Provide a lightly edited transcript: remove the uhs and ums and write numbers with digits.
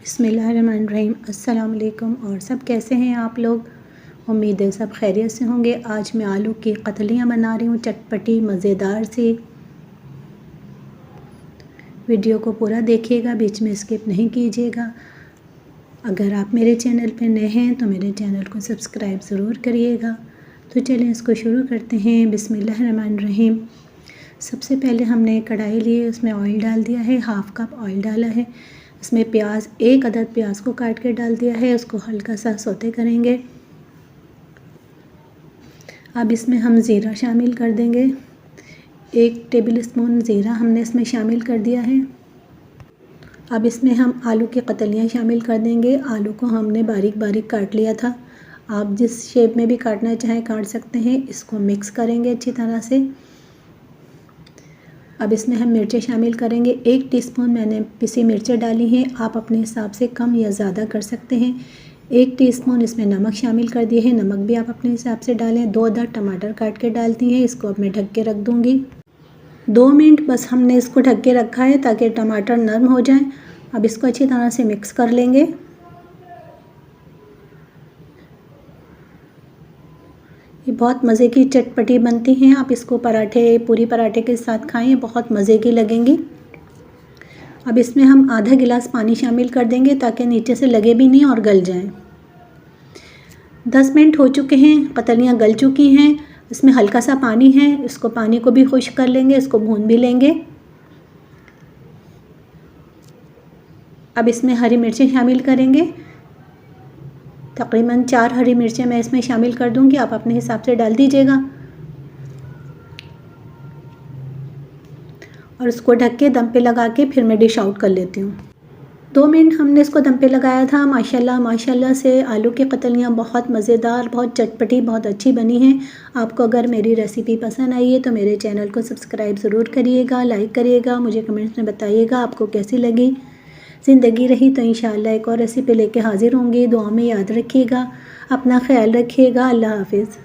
बिस्मिल्लाहिर्रहमानिर्रहीम। अस्सलाम वालेकुम। और सब कैसे हैं आप लोग? उम्मीद है सब खैरियत से होंगे। आज मैं आलू की कतलियाँ बना रही हूँ, चटपटी मज़ेदार सी। वीडियो को पूरा देखिएगा, बीच में स्किप नहीं कीजिएगा। अगर आप मेरे चैनल पे नए हैं तो मेरे चैनल को सब्सक्राइब ज़रूर करिएगा। तो चलें इसको शुरू करते हैं। बिस्मिल्लाहिर्रहमानिर्रहीम। सबसे पहले हमने कढ़ाई ली है, उसमें ऑयल डाल दिया है, हाफ़ कप ऑयल डाला है। इसमें प्याज, एक अदद प्याज को काट के डाल दिया है, उसको हल्का सा सौते करेंगे। अब इसमें हम ज़ीरा शामिल कर देंगे। 1 टेबल स्पून ज़ीरा हमने इसमें शामिल कर दिया है। अब इसमें हम आलू की कतलियाँ शामिल कर देंगे। आलू को हमने बारीक बारीक काट लिया था, आप जिस शेप में भी काटना चाहें काट सकते हैं। इसको मिक्स करेंगे अच्छी तरह से। अब इसमें हम मिर्चें शामिल करेंगे। 1 टीस्पून मैंने पिसी मिर्चें डाली हैं, आप अपने हिसाब से कम या ज़्यादा कर सकते हैं। 1 टीस्पून इसमें नमक शामिल कर दिए हैं, नमक भी आप अपने हिसाब से डालें। 2 अदद टमाटर काट के डालती हैं। इसको अब मैं ढक के रख दूँगी। 2 मिनट बस हमने इसको ढक के रखा है ताकि टमाटर नरम हो जाएं। अब इसको अच्छी तरह से मिक्स कर लेंगे। ये बहुत मज़े की चटपटी बनती हैं, आप इसको पराठे, पूरी पराठे के साथ खाएं, बहुत मज़े की लगेंगी। अब इसमें हम आधा गिलास पानी शामिल कर देंगे ताकि नीचे से लगे भी नहीं और गल जाएं। 10 मिनट हो चुके हैं, कतलियाँ गल चुकी हैं। इसमें हल्का सा पानी है, इसको पानी को भी खुश्क कर लेंगे, इसको भून भी लेंगे। अब इसमें हरी मिर्चें शामिल करेंगे। तकरीबन 4 हरी मिर्चें मैं इसमें शामिल कर दूंगी, आप अपने हिसाब से डाल दीजिएगा। और इसको ढक के दम पे लगा के फिर मैं डिश आउट कर लेती हूँ। 2 मिनट हमने इसको दम पे लगाया था। माशाल्लाह से आलू की कतलियाँ बहुत मज़ेदार, बहुत चटपटी, बहुत अच्छी बनी हैं। आपको अगर मेरी रेसिपी पसंद आई है तो मेरे चैनल को सब्सक्राइब ज़रूर करिएगा, लाइक करिएगा, मुझे कमेंट्स में बताइएगा आपको कैसी लगी। ज़िंदगी रही तो इंशाअल्लाह एक और रेसिपी लेके हाज़िर होंगी। दुआ में याद रखिएगा, अपना ख्याल रखिएगा। अल्लाह हाफ़िज़।